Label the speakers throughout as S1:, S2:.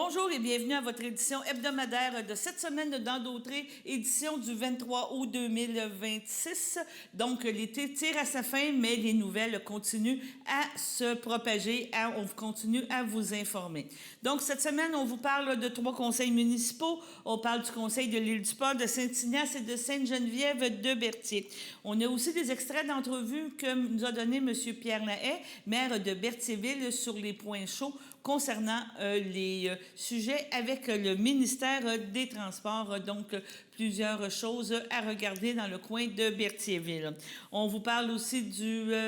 S1: Bonjour et bienvenue à votre édition hebdomadaire de cette semaine d'Endautré, édition du 23 août 2026. Donc, l'été tire à sa fin, mais les nouvelles continuent à se propager. On continue à vous informer. Donc, cette semaine, on vous parle de 3 conseils municipaux. On parle du conseil de l'île du Port, de Saint-Ignace et de Sainte-Geneviève de Berthier. On a aussi des extraits d'entrevues que nous a donné M. Pierre Lahaye, maire de Berthierville, sur les points chauds concernant les sujets avec le ministère des Transports. Donc, plusieurs choses à regarder dans le coin de Berthierville. On vous parle aussi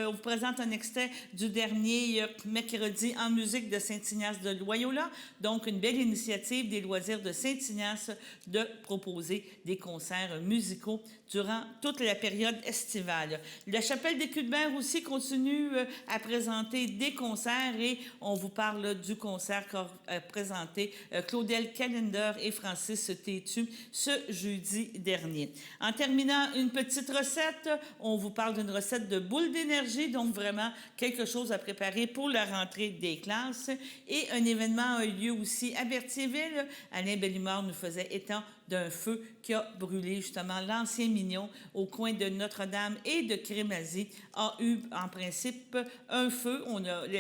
S1: on vous présente un extrait du dernier mercredi en musique de Saint-Ignace de Loyola. Donc, une belle initiative des loisirs de Saint-Ignace de proposer des concerts musicaux durant toute la période estivale. La Chapelle des Culbert aussi continue à présenter des concerts et on vous parle du concert qu'a présenté Claudel Callender et Francis Tétu ce jeudi dernier. En terminant, une petite recette. On vous parle d'une recette de boules d'énergie, donc vraiment quelque chose à préparer pour la rentrée des classes. Et un événement a eu lieu aussi à Berthierville. Alain Bellimard nous faisait état d'un feu qui a brûlé justement l'ancien Mignon au coin de Notre-Dame et de Crémazie a eu en principe un feu.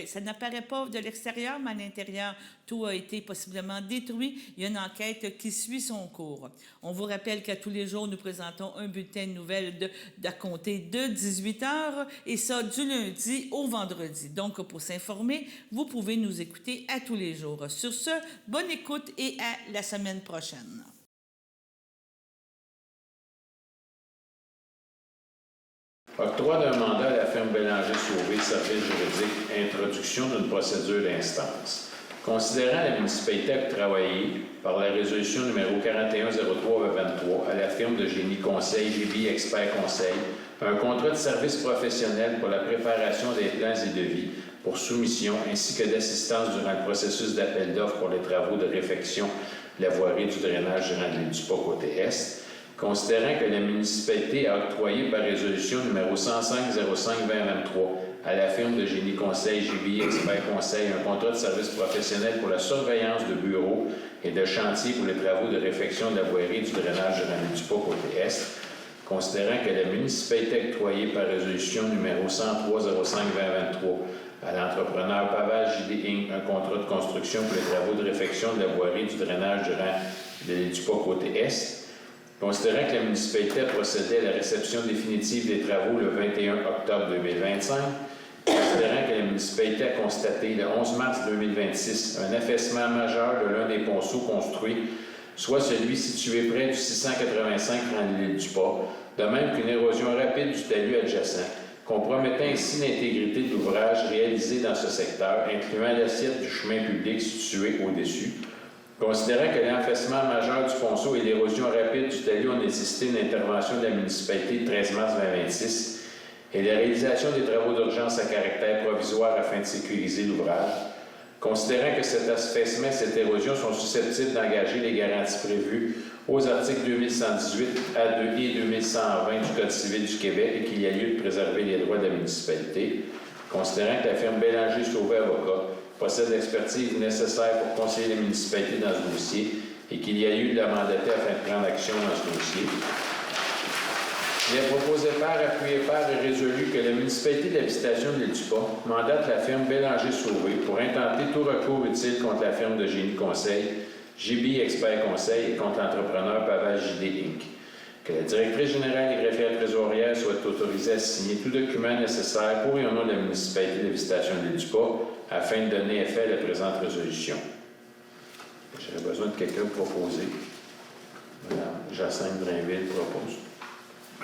S1: Ça n'apparaît pas de l'extérieur, mais à l'intérieur, tout a été possiblement détruit. Il y a une enquête qui suit son cours. On vous rappelle qu'à tous les jours, nous présentons un bulletin de nouvelles à compter de 18 h et ça du lundi au vendredi. Donc, pour s'informer, vous pouvez nous écouter à tous les jours. Sur ce, bonne écoute et à la semaine prochaine.
S2: Octroi d'un mandat à la firme Bélanger-Sauvé, service juridique, introduction d'une procédure d'instance. Considérant la municipalité octroyée par la résolution numéro 4103-23 à la firme de génie conseil GB Expert Conseil un contrat de service professionnel pour la préparation des plans et devis pour soumission ainsi que d'assistance durant le processus d'appel d'offres pour les travaux de réfection de la voirie du drainage durant l'île du Port côté Est. Considérant que la municipalité a octroyé par résolution numéro 105-05-2023 à la firme de génie conseil GB Expert Conseil un contrat de service professionnel pour la surveillance de bureaux et de chantiers pour les travaux de réfection de la voirie du drainage de l'île du Port côté Est, considérant que la municipalité a octroyé par résolution numéro 103-05-2023 à l'entrepreneur Pavage JD Inc. un contrat de construction pour les travaux de réfection de la voirie du drainage de l'île du Port côté Est, considérant que la municipalité a procédé à la réception définitive des travaux le 21 octobre 2025, considérant que la municipalité a constaté le 11 mars 2026 un affaissement majeur de l'un des ponceaux construits, soit celui situé près du 685 dans l'île du Port, de même qu'une érosion rapide du talus adjacent, compromettant ainsi l'intégrité de l'ouvrage réalisé dans ce secteur, incluant l'assiette du chemin public situé au-dessus. Considérant que l'affaissement majeur du ponceau et l'érosion rapide du talus ont nécessité une intervention de la municipalité le 13 mars 2026 et la réalisation des travaux d'urgence à caractère provisoire afin de sécuriser l'ouvrage, considérant que cet affaissement et cette érosion sont susceptibles d'engager les garanties prévues aux articles 2118 A2 et 2120 du Code civil du Québec et qu'il y a lieu de préserver les droits de la municipalité, considérant que la firme Bélanger-Sauvé Avocat possède l'expertise nécessaire pour conseiller les municipalités dans ce dossier et qu'il y a lieu de la mandater afin de prendre action dans ce dossier. Il est proposé par, appuyé par et résolu que la municipalité de la Visitation de l'île du Port mandate la firme Bélanger-Sauvé pour intenter tout recours utile contre la firme de génie conseil, GB Expert Conseil et contre l'entrepreneur Pavage JD Inc. Que la directrice générale et greffière trésorière soit autorisée à signer tout document nécessaire pour et au nom de la municipalité de la Visitation de l'île du Port afin de donner effet à la présente résolution. J'aurais besoin de quelqu'un pour proposer. Madame Jacinthe Drainville propose.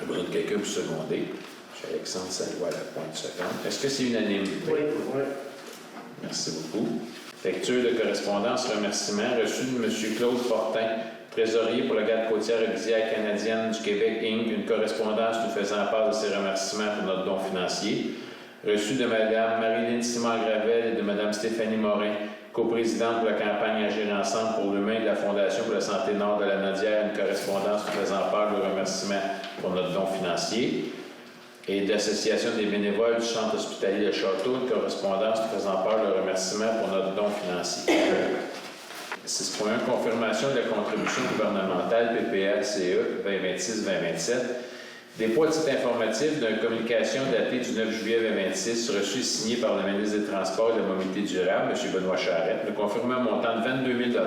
S2: J'ai besoin de quelqu'un pour seconder. M. Alexandre Salois à la pointe seconde. Est-ce que c'est unanime?
S3: Oui.
S2: Merci beaucoup. Lecture de correspondance, remerciements reçu de M. Claude Fortin, trésorier pour la garde côtière et visière canadienne du Québec Inc., une correspondance nous faisant part de ses remerciements pour notre don financier. Reçu de Mme Marilyn Simard-Gravel et de Mme Stéphanie Morin, coprésidente de la campagne Agir ensemble pour l'humain de la Fondation pour la santé nord de la Nodière, une correspondance nous faisant part de remerciements pour notre don financier. Et de l'Association des bénévoles du Centre hospitalier de Château, une correspondance nous faisant part de remerciements pour notre don financier. 6.1, confirmation de la contribution gouvernementale PPA-CE 2026-2027. Dépôt à titre informatif d'une communication datée du 9 juillet 2026 reçue et signée par le ministre des Transports et de la Mobilité durable, M. Benoît Charette, me confirmant un montant de 22 000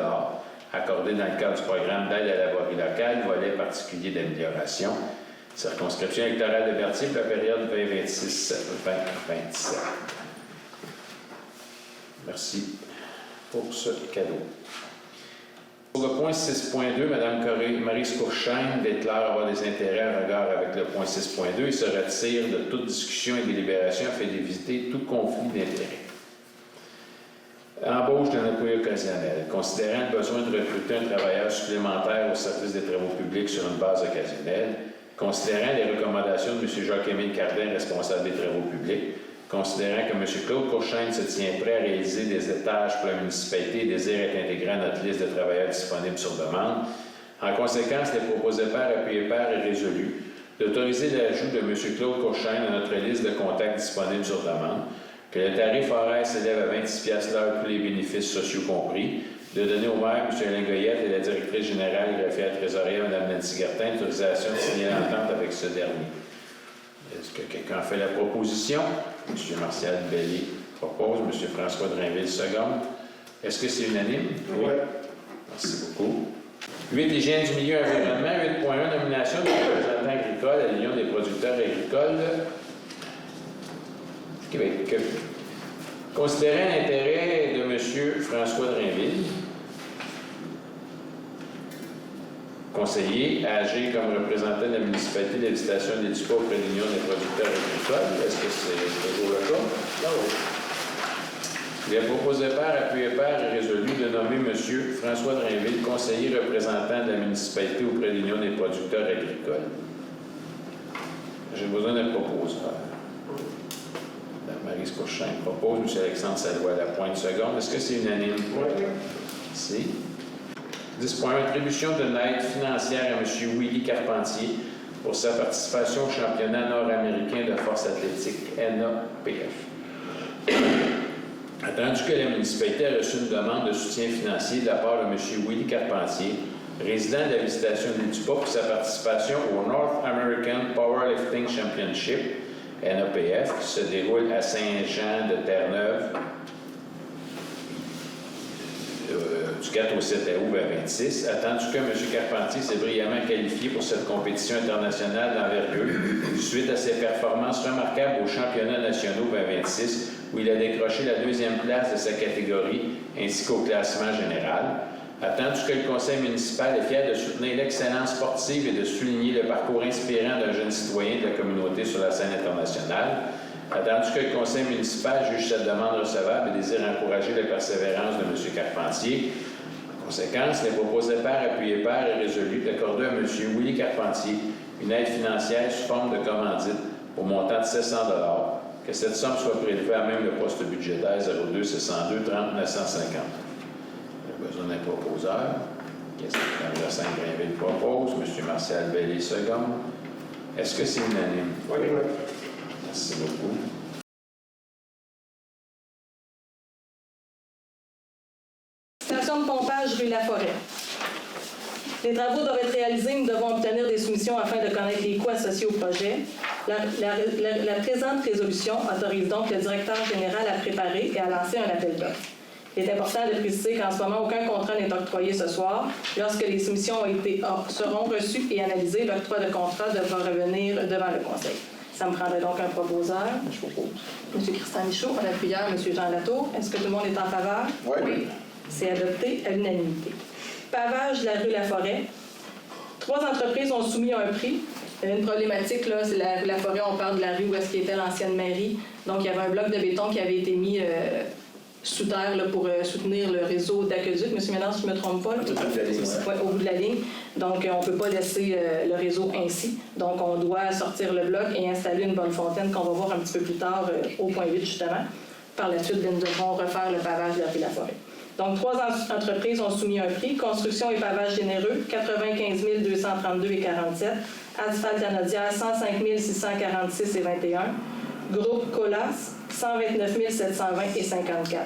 S2: accordé dans le cadre du programme d'aide à la voirie locale, volet particulier d'amélioration. Circonscription électorale de Berthier pour la période 2026-2027. Merci pour ce cadeau. Pour le point 6.2, Mme Maryse Courchaine déclare avoir des intérêts en regard avec le point 6.2 et se retire de toute discussion et délibération afin d'éviter tout conflit d'intérêts. Embauche d'un employé occasionnel. Considérant le besoin de recruter un travailleur supplémentaire au service des travaux publics sur une base occasionnelle, considérant les recommandations de M. Jacques-Émile Cardin, responsable des travaux publics, considérant que M. Claude Courchaine se tient prêt à réaliser des étages pour la municipalité et désire être intégré à notre liste de travailleurs disponibles sur demande, en conséquence, les proposés par appuyés par est résolu d'autoriser l'ajout de M. Claude Courchaine à notre liste de contacts disponibles sur demande, que le tarif horaire s'élève à 26$ l'heure, tous les bénéfices sociaux compris, de donner au maire, M. Alain Goyette, et la directrice générale greffière trésorière, Mme Nancy Gertin, l'autorisation de signer l'entente avec ce dernier. Est-ce que quelqu'un fait la proposition? M. Martial Bellé propose, M. François Drainville seconde. Est-ce que c'est unanime?
S3: Oui.
S2: Merci beaucoup. 8. Hygiène du milieu et environnement. 8.1. Nomination du représentant agricole à l'Union des producteurs agricoles Québec. Considérant l'intérêt de M. François Drainville, conseiller, âgé comme représentant de la municipalité de l'habitation des Dupont auprès de l'Union des producteurs agricoles. Est-ce que c'est toujours le cas?
S3: Ah oui.
S2: Il est proposé par, appuyé par et résolu de nommer M. François Drainville, conseiller représentant de la municipalité auprès de l'Union des producteurs agricoles. J'ai besoin d'un proposeur. Maryse Courchaine propose, M. Alexandre Salois à la pointe seconde. Est-ce que c'est unanime?
S3: Oui.
S2: Merci. 10.1. Attribution d'une aide financière à M. Willy Carpentier pour sa participation au championnat nord-américain de force athlétique NAPF. Attendu que la municipalité a reçu une demande de soutien financier de la part de M. Willy Carpentier, résident de la visitation des Dupont, pour sa participation au North American Powerlifting Championship NAPF qui se déroule à Saint-Jean de Terre-Neuve du 4 au 7 août 2026, attendu que M. Carpentier s'est brillamment qualifié pour cette compétition internationale d'envergure suite à ses performances remarquables aux championnats nationaux 2026 où il a décroché la 2e place de sa catégorie ainsi qu'au classement général. Attendu que le conseil municipal est fier de soutenir l'excellence sportive et de souligner le parcours inspirant d'un jeune citoyen de la communauté sur la scène internationale. Attendu que le conseil municipal juge cette demande recevable et désire encourager la persévérance de M. Carpentier. En conséquence, les proposés par, appuyés par et résolus d'accorder à M. Willy Carpentier une aide financière sous forme de commandite au montant de 700 $, que cette somme soit prélevée à même le poste budgétaire 02 602 30 950. Besoin d'un proposeur. Qu'est-ce que Mme Grainville propose? M. Martial Bellé seconde. Est-ce que c'est unanime?
S3: Oui.
S2: Merci beaucoup.
S4: Station de pompage rue Laforêt. Les travaux doivent être réalisés. Nous devons obtenir des soumissions afin de connaître les coûts associés au projet. La présente résolution autorise donc le directeur général à préparer et à lancer un appel d'offres. Il est important de préciser qu'en ce moment, aucun contrat n'est octroyé ce soir. Lorsque les soumissions seront reçues et analysées, l'octroi de contrat devra revenir devant le Conseil. Ça me prendrait donc un proposeur. Je propose M. Christian Michaud, en appuyant M. Jean Latour. Est-ce que tout le monde est en faveur?
S3: Oui.
S4: C'est adopté à l'unanimité. Pavage de la rue Laforêt. 3 entreprises ont soumis un prix. Il y a une problématique, là, c'est la rue Laforêt, on parle de la rue où est-ce qu'était l'ancienne mairie. Donc, il y avait un bloc de béton qui avait été mis sous terre là, pour soutenir le réseau d'aqueduc. Monsieur Ménard, si je ne me trompe pas, là, au bout de la ligne. Donc, on ne peut pas laisser le réseau ainsi. Donc, on doit sortir le bloc et installer une bonne fontaine qu'on va voir un petit peu plus tard au point 8, justement. Par la suite, nous devrons refaire le pavage de la rue Laforêt. Donc, 3 entreprises ont soumis un prix. Construction et pavage généreux, 95 232,47. Asphalte anodière, 105 646,21. Groupe Colas, 129 720,54.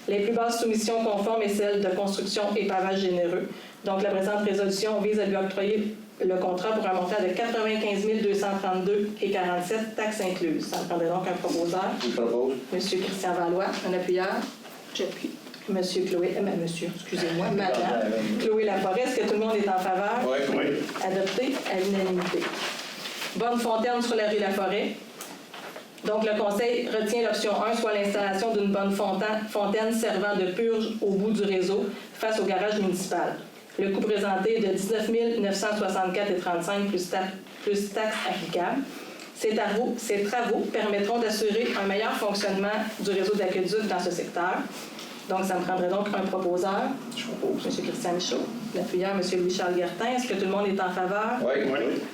S4: Les plus basses soumissions conformes est celle de construction et pavage généreux. Donc, la présente résolution vise à lui octroyer le contrat pour un montant de 95 232,47 taxes incluses. Ça me prendrait donc un proposeur.
S3: Je propose.
S4: M. Christian Valois, un appuyeur. J'appuie. Madame Chloé Laforêt, est-ce que tout le monde est en faveur?
S3: Oui.
S4: Adopté à l'unanimité. Bonne fontaine sur la rue Laforêt. Donc, le Conseil retient l'option 1, soit l'installation d'une bonne fontaine servant de purge au bout du réseau face au garage municipal. Le coût présenté est de 19 964,35 plus taxes applicables. Ces travaux permettront d'assurer un meilleur fonctionnement du réseau d'aqueduc dans ce secteur. Donc, ça me prendrait donc un proposeur.
S3: Je propose.
S4: M. Christian Michaud. L'appuyeur, M. Louis-Charles Guertin. Est-ce que tout le monde est en faveur?
S3: Oui.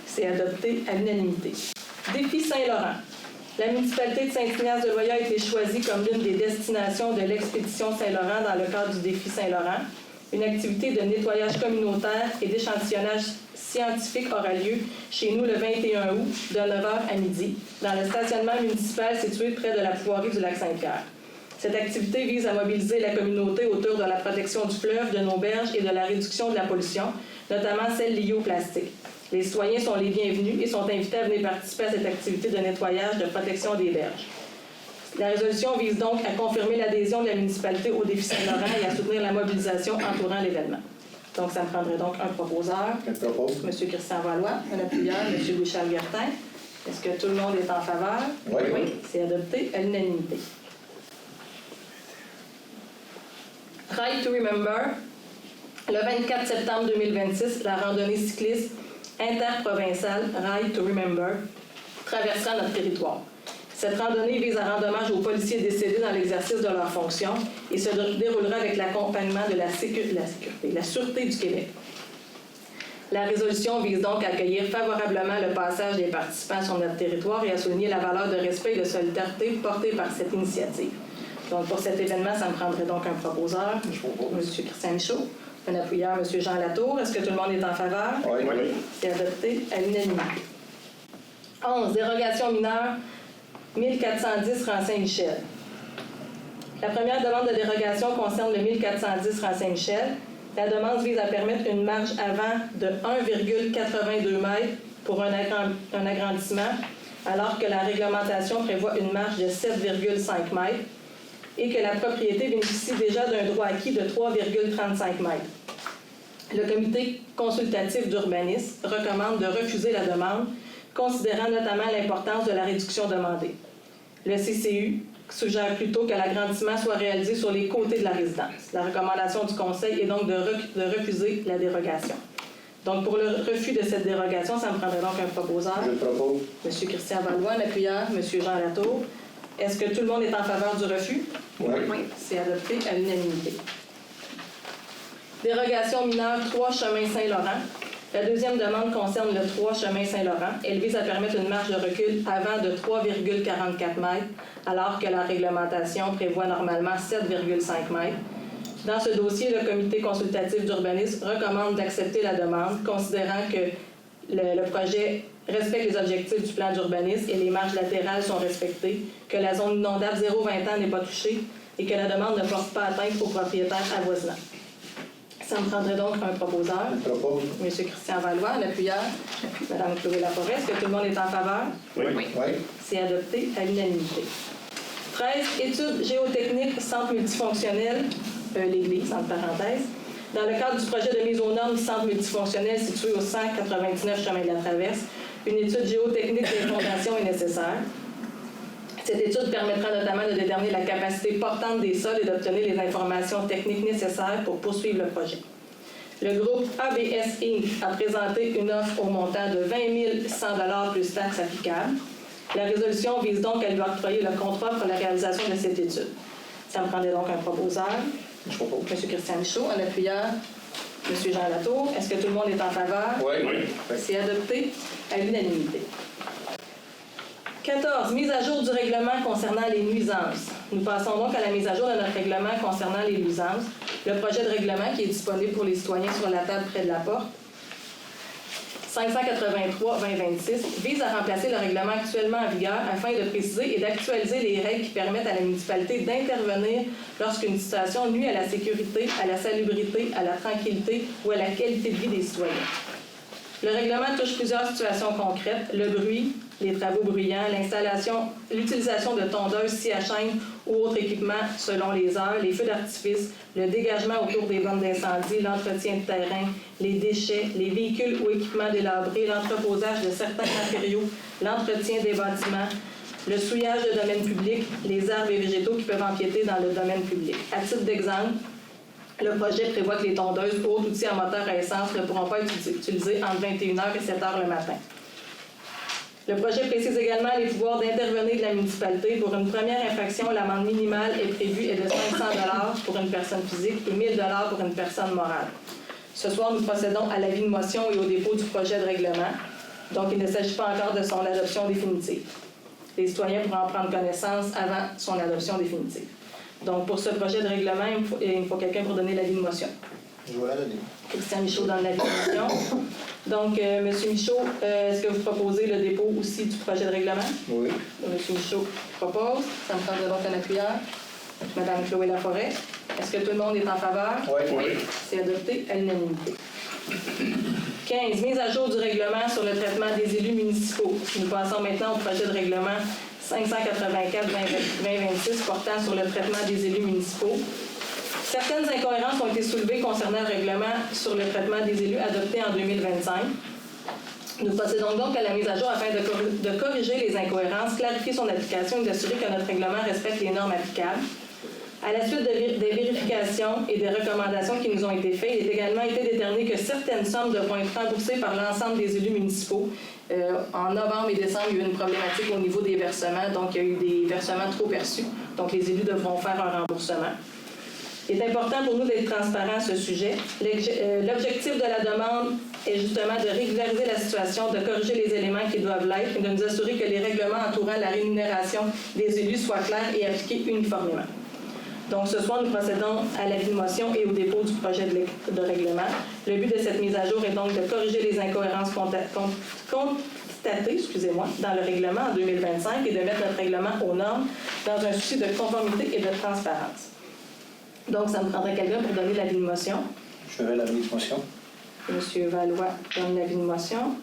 S4: C'est adopté à l'unanimité. Défi Saint-Laurent. La municipalité de Saint-Ignace-de-Loyola a été choisie comme l'une des destinations de l'expédition Saint-Laurent dans le cadre du Défi Saint-Laurent. Une activité de nettoyage communautaire et d'échantillonnage scientifique aura lieu chez nous le 21 août de 9h à midi dans le stationnement municipal situé près de la Foirie du Lac-Saint-Pierre. Cette activité vise à mobiliser la communauté autour de la protection du fleuve, de nos berges et de la réduction de la pollution, notamment celle liée au plastique. Les citoyens sont les bienvenus et sont invités à venir participer à cette activité de nettoyage de protection des berges. La résolution vise donc à confirmer l'adhésion de la municipalité au défi Saint-Laurent et à soutenir la mobilisation entourant l'événement. Donc, ça me prendrait donc un proposeur.
S3: Je propose.
S4: M. Christian Valois, un appuyeur, M. Louis-Charles Guertin. Est-ce que tout le monde est en faveur?
S3: Oui.
S4: C'est adopté à l'unanimité. Ride to Remember. Le 24 septembre 2026, la randonnée cycliste interprovinciale Ride to Remember traversera notre territoire. Cette randonnée vise à rendre hommage aux policiers décédés dans l'exercice de leurs fonctions et se déroulera avec l'accompagnement de la Sûreté du Québec. La résolution vise donc à accueillir favorablement le passage des participants sur notre territoire et à souligner la valeur de respect et de solidarité portée par cette initiative. Donc, pour cet événement, ça me prendrait donc un proposeur, M. Christian Michaud, un appuyeur, M. Jean Latour. Est-ce que tout le monde est en faveur?
S3: Oui.
S4: C'est adopté à l'unanimité. 11. Dérogation mineure 1410 rang Saint-Michel. La première demande de dérogation concerne le 1410 rang Saint-Michel. La demande vise à permettre une marge avant de 1,82 m pour un agrandissement, alors que la réglementation prévoit une marge de 7,5 m et que la propriété bénéficie déjà d'un droit acquis de 3,35 m. Le comité consultatif d'urbanisme recommande de refuser la demande, considérant notamment l'importance de la réduction demandée. Le CCU suggère plutôt que l'agrandissement soit réalisé sur les côtés de la résidence. La recommandation du Conseil est donc de refuser la dérogation. Donc, pour le refus de cette dérogation, ça me prendrait donc un proposeur.
S3: Je propose.
S4: M. Christian Valois, l'appuyeur, M. Jean Latour. Est-ce que tout le monde est en faveur du refus?
S3: Oui.
S4: C'est adopté à l'unanimité. Dérogation mineure 3 chemin Saint-Laurent. La deuxième demande concerne le 3 chemin Saint-Laurent. Elle vise à permettre une marge de recul avant de 3,44 m, alors que la réglementation prévoit normalement 7,5 m. Dans ce dossier, le comité consultatif d'urbanisme recommande d'accepter la demande, considérant que le projet respecte les objectifs du plan d'urbanisme et les marges latérales sont respectées, que la zone inondable 0-20 ans n'est pas touchée et que la demande ne porte pas atteinte aux propriétaires avoisinants. Ça me prendrait donc un proposeur.
S3: Je propose.
S4: M. Christian Valois, l'appuyeur. Mme Chloé Laforêt, est-ce que tout le monde est en faveur?
S3: Oui.
S4: C'est adopté à l'unanimité. 13. Études géotechniques centre multifonctionnel, l'Église, entre parenthèses. Dans le cadre du projet de mise aux normes du centre multifonctionnel situé au 199 chemin de la Traverse, une étude géotechnique des fondations est nécessaire. Cette étude permettra notamment de déterminer la capacité portante des sols et d'obtenir les informations techniques nécessaires pour poursuivre le projet. Le groupe ABS Inc. a présenté une offre au montant de 20 100 $ plus taxes applicables. La résolution vise donc à lui octroyer le contrat pour la réalisation de cette étude. Ça me prendrait donc un proposeur.
S3: Je propose.
S4: M. Christian Michaud, un appuyeur. M. Jean Latour. Est-ce que tout le monde est en faveur?
S3: Oui.
S4: C'est adopté à l'unanimité. 14. Mise à jour du règlement concernant les nuisances. Nous passons donc à la mise à jour de notre règlement concernant les nuisances. Le projet de règlement qui est disponible pour les citoyens sur la table près de la porte 583-2026 vise à remplacer le règlement actuellement en vigueur afin de préciser et d'actualiser les règles qui permettent à la municipalité d'intervenir lorsqu'une situation nuit à la sécurité, à la salubrité, à la tranquillité ou à la qualité de vie des citoyens. Le règlement touche plusieurs situations concrètes, le bruit, les travaux bruyants, l'utilisation de tondeuses, scie à chaîne ou autres équipements selon les heures, les feux d'artifice, le dégagement autour des bandes d'incendie, l'entretien de terrain, les déchets, les véhicules ou équipements délabrés, l'entreposage de certains matériaux, l'entretien des bâtiments, le souillage de domaines publics, les arbres et végétaux qui peuvent empiéter dans le domaine public. À titre d'exemple, le projet prévoit que les tondeuses, autres outils à moteur à essence ne pourront pas être utilisés entre 21h et 7h le matin. Le projet précise également les pouvoirs d'intervenir de la municipalité. Pour une première infraction, l'amende minimale est prévue et de 500 $ pour une personne physique et 1 000 $ pour une personne morale. Ce soir, nous procédons à l'avis de motion et au dépôt du projet de règlement. Donc, il ne s'agit pas encore de son adoption définitive. Les citoyens pourront en prendre connaissance avant son adoption définitive. Donc, pour ce projet de règlement, il me faut quelqu'un pour donner l'avis de motion.
S3: Je vais la donner.
S4: Christian Michaud donne l'avis de motion. Donc, M. Michaud, est-ce que vous proposez le dépôt aussi du projet de règlement?
S3: Oui.
S4: M. Michaud propose. Ça me prendra donc un appuyeur. Mme Chloé Laforêt. Est-ce que tout le monde est en faveur?
S3: Oui.
S4: C'est adopté à l'unanimité. 15. Mise à jour du règlement sur le traitement des élus municipaux. Nous passons maintenant au projet de règlement 584-2026 portant sur le traitement des élus municipaux. Certaines incohérences ont été soulevées concernant le règlement sur le traitement des élus adopté en 2025. Nous procédons donc à la mise à jour afin de corriger les incohérences, clarifier son application et d'assurer que notre règlement respecte les normes applicables. À la suite des vérifications et des recommandations qui nous ont été faites, il a également été déterminé que certaines sommes devront être remboursées par l'ensemble des élus municipaux. En novembre et décembre, il y a eu une problématique au niveau des versements, donc il y a eu des versements trop perçus. Donc les élus devront faire un remboursement. Il est important pour nous d'être transparents à ce sujet. L'objectif de la demande est justement de régulariser la situation, de corriger les éléments qui doivent l'être et de nous assurer que les règlements entourant la rémunération des élus soient clairs et appliqués uniformément. Donc, ce soir, nous procédons à l'avis de motion et au dépôt du projet de règlement. Le but de cette mise à jour est donc de corriger les incohérences constatées dans le règlement en 2025 et de mettre notre règlement aux normes dans un souci de conformité et de transparence. Donc, ça me prendrait quelqu'un pour donner l'avis de motion.
S3: Je ferai l'avis de motion.
S4: M. Valois donne l'avis de motion.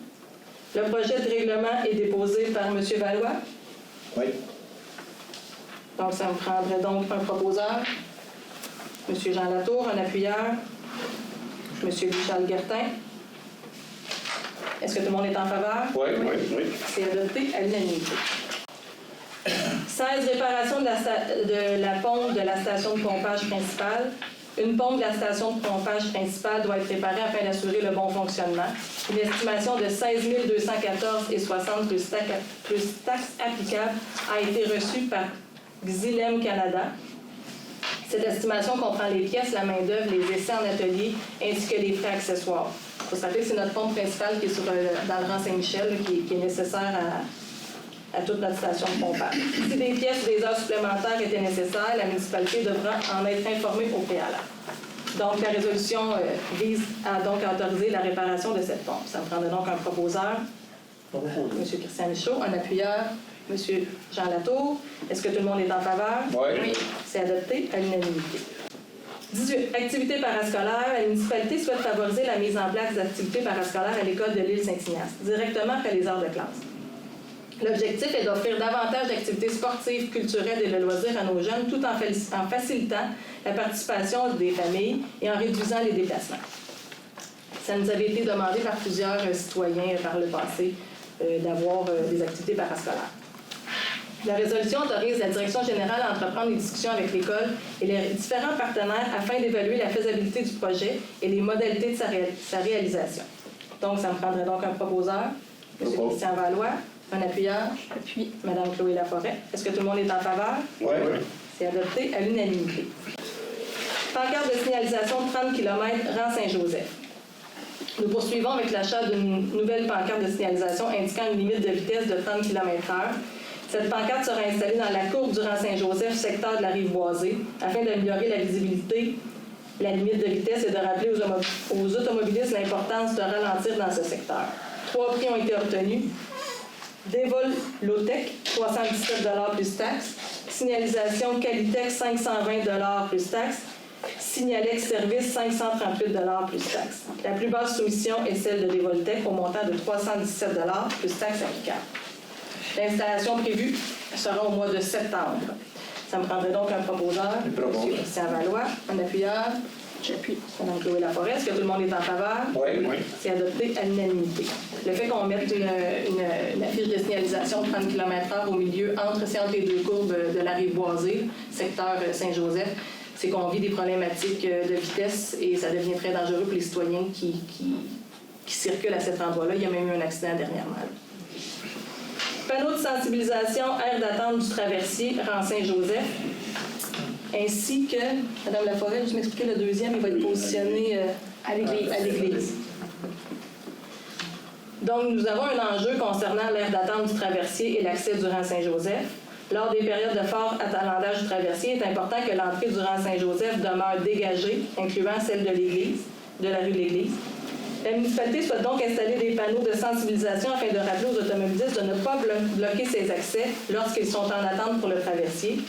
S4: Le projet de règlement est déposé par M. Valois.
S3: Oui.
S4: Donc, ça me prendrait donc un proposeur, M. Jean Latour, un appuyeur, M. Louis-Charles Guertin. Est-ce que tout le monde est en faveur?
S3: Oui.
S4: C'est adopté à l'unanimité. 16. Réparation de la pompe de la station de pompage principale. Une pompe de la station de pompage principale doit être réparée afin d'assurer le bon fonctionnement. Une estimation de 16 214,60 plus taxes applicables a été reçue par Xylem Canada. Cette estimation comprend les pièces, la main-d'œuvre, les essais en atelier ainsi que les frais accessoires. Il faut savoir que c'est notre pompe principale qui est dans le rang Saint-Michel qui est nécessaire à toute notre station de pompage. Si des pièces ou des heures supplémentaires étaient nécessaires, la municipalité devra en être informée au préalable. Donc, la résolution vise à autoriser la réparation de cette pompe. Ça me prendrait donc un proposeur, M. Christian Michaud, un appuyeur, M. Jean Latour. Est-ce que tout le monde est en faveur?
S3: Oui.
S4: C'est adopté à l'unanimité. 18. Activités parascolaires. La municipalité souhaite favoriser la mise en place d'activités parascolaires à l'école de l'île Saint-Ignace, directement après les heures de classe. L'objectif est d'offrir davantage d'activités sportives, culturelles et de loisirs à nos jeunes, tout en facilitant la participation des familles et en réduisant les déplacements. Ça nous avait été demandé par plusieurs citoyens par le passé d'avoir des activités parascolaires. La résolution autorise la direction générale à entreprendre des discussions avec l'école et les différents partenaires afin d'évaluer la faisabilité du projet et les modalités de sa réalisation. Donc, ça me prendrait donc un proposeur, M. Christian Valois, un appuyeur, puis Mme Chloé Laforêt. Est-ce que tout le monde est en faveur?
S3: Oui.
S4: C'est adopté à l'unanimité. Pancarte de signalisation 30 km rang Saint-Joseph. Nous poursuivons avec l'achat d'une nouvelle pancarte de signalisation indiquant une limite de vitesse de 30 km/h. Cette pancarte sera installée dans la courbe du rang Saint-Joseph, secteur de la rive boisée, afin d'améliorer la visibilité, la limite de vitesse et de rappeler aux automobilistes l'importance de ralentir dans ce secteur. 3 prix ont été obtenus. Dévolotech, 317 $ plus taxes. Signalisation Qualitech, 520 $ plus taxes. Signalex Service, 538 $ plus taxes. La plus basse soumission est celle de Dévoltech au montant de 317 $ plus taxes applicables. L'installation prévue sera au mois de septembre. Ça me prendrait donc un proposeur, M. Christian Valois, un appuyeur. J'appuie. Mme Chloé Laforêt. Est-ce que tout le monde est en faveur?
S3: Oui.
S4: C'est adopté à l'unanimité. Le fait qu'on mette une affiche de signalisation de 30 km/h au milieu, entre les deux courbes de la rive boisée, secteur Saint-Joseph, c'est qu'on vit des problématiques de vitesse et ça devient très dangereux pour les citoyens qui circulent à cet endroit-là. Il y a même eu un accident dernièrement. Panneau de sensibilisation, aire d'attente du traversier, rang Saint-Joseph, ainsi que, Mme Laforêt, vous m'expliquez le deuxième, il va être positionné à l'église. Donc, nous avons un enjeu concernant l'aire d'attente du traversier et l'accès du rang Saint-Joseph. Lors des périodes de fort achalandage du traversier, il est important que l'entrée du rang Saint-Joseph demeure dégagée, incluant celle de l'église, de la rue de l'église. La municipalité souhaite donc installer des panneaux de sensibilisation afin de rappeler aux automobilistes de ne pas bloquer ces accès lorsqu'ils sont en attente pour le traversier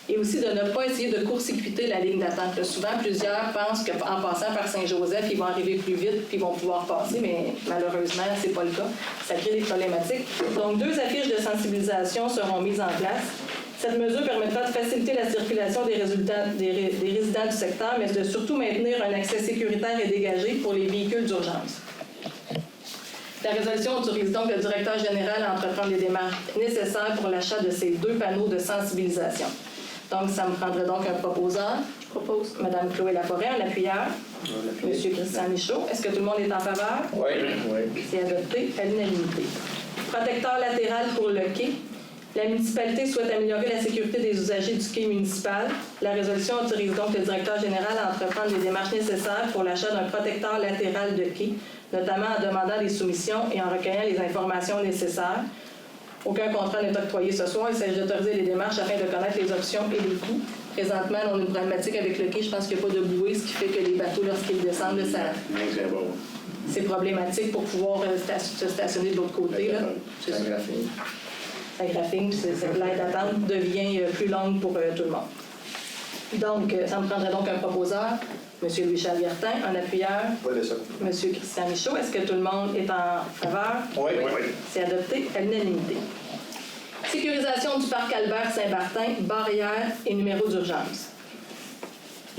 S4: et aussi de ne pas essayer de court-circuiter la ligne d'attente. Souvent, plusieurs pensent qu'en passant par Saint-Joseph, ils vont arriver plus vite puis ils vont pouvoir passer, mais malheureusement, ce n'est pas le cas. Ça crée des problématiques. Donc, 2 affiches de sensibilisation seront mises en place. Cette mesure permettra de faciliter la circulation des résidents du secteur, mais de surtout maintenir un accès sécuritaire et dégagé pour les véhicules d'urgence. La résolution autorise donc le directeur général à entreprendre les démarches nécessaires pour l'achat de ces 2 panneaux de sensibilisation. Donc, ça me prendrait donc un proposeur. Je propose Mme Chloé Laforêt, un appuyeur. M. Christian Michaud. Est-ce que tout le monde est en faveur?
S3: Oui.
S4: C'est adopté à l'unanimité. Protecteur latéral pour le quai. La municipalité souhaite améliorer la sécurité des usagers du quai municipal. La résolution autorise donc le directeur général à entreprendre les démarches nécessaires pour l'achat d'un protecteur latéral de quai, notamment en demandant des soumissions et en recueillant les informations nécessaires. Aucun contrat n'est octroyé ce soir. Il s'agit d'autoriser les démarches afin de connaître les options et les coûts. Présentement, on a une problématique avec le quai. Je pense qu'il n'y a pas de bouée, ce qui fait que les bateaux, lorsqu'ils descendent, c'est problématique pour pouvoir se stationner de l'autre côté. Là.
S3: C'est un graphique.
S4: La graphique, l'aire d'attente devient plus longue pour tout le monde. Donc, ça me prendrait donc un proposeur, M. Louis-Charles Gertin, un appuyeur, M. Christian Michaud. Est-ce que tout le monde est en faveur?
S3: Oui.
S4: C'est adopté à l'unanimité. Sécurisation du parc Albert-Saint-Martin, barrières et numéros d'urgence.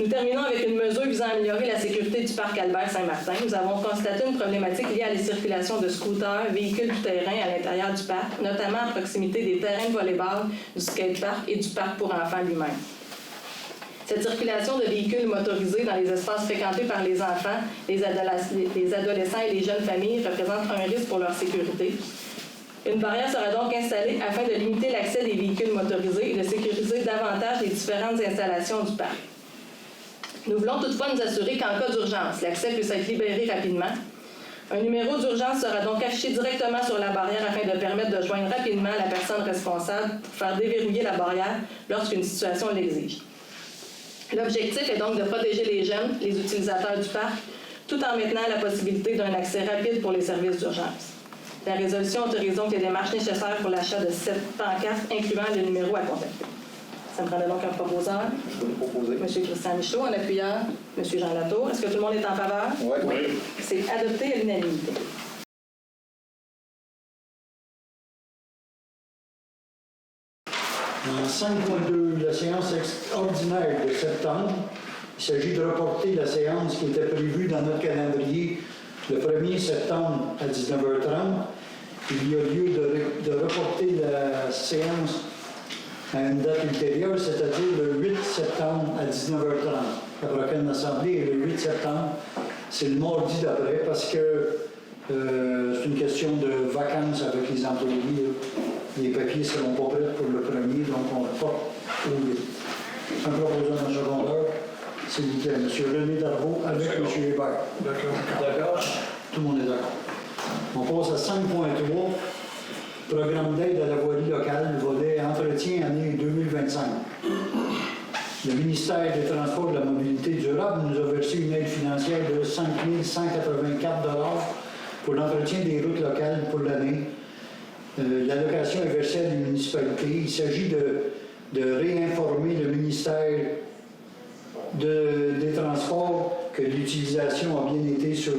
S4: Nous terminons avec une mesure visant à améliorer la sécurité du parc Albert-Saint-Martin. Nous avons constaté une problématique liée à la circulation de scooters, véhicules tout terrain à l'intérieur du parc, notamment à proximité des terrains de volley-ball, du skatepark et du parc pour enfants lui-même. Cette circulation de véhicules motorisés dans les espaces fréquentés par les enfants, les adolescents et les jeunes familles représente un risque pour leur sécurité. Une barrière sera donc installée afin de limiter l'accès des véhicules motorisés et de sécuriser davantage les différentes installations du parc. Nous voulons toutefois nous assurer qu'en cas d'urgence, l'accès puisse être libéré rapidement. Un numéro d'urgence sera donc affiché directement sur la barrière afin de permettre de joindre rapidement la personne responsable pour faire déverrouiller la barrière lorsqu'une situation l'exige. L'objectif est donc de protéger les jeunes, les utilisateurs du parc, tout en maintenant la possibilité d'un accès rapide pour les services d'urgence. La résolution autorise donc les démarches nécessaires pour l'achat de 7 pancartes, incluant le numéro à contacter. Ça me prendrait donc un proposeur.
S3: Je peux le proposer.
S4: M. Christian Michaud, un appuyeur. M. Jean Latour. Est-ce que tout le monde est en faveur?
S3: Oui.
S4: C'est adopté à l'unanimité.
S5: En 5.2, la séance extraordinaire de septembre, il s'agit de reporter la séance qui était prévue dans notre calendrier le 1er septembre à 19h30. Il y a lieu de reporter la séance à une date ultérieure, c'est-à-dire le 8 septembre à 19h30. La prochaine assemblée est le 8 septembre. C'est le mardi d'après parce que c'est une question de vacances avec les employés. Les papiers ne seront pas prêts pour le premier, donc on reporte au 8. Un proposant en secondaire, s'il vous plaît, M. René Darvaux avec M. Hébert. D'accord. Tout le monde est d'accord. On passe à 5.3. Programme d'aide à la voirie locale, volet entretien année 2025. Le ministère des Transports et de la Mobilité durable nous a versé une aide financière de 5 184 $ pour l'entretien des routes locales pour l'année. L'allocation est versée à la municipalité. Il s'agit de réinformer le ministère des Transports que l'utilisation a bien été sur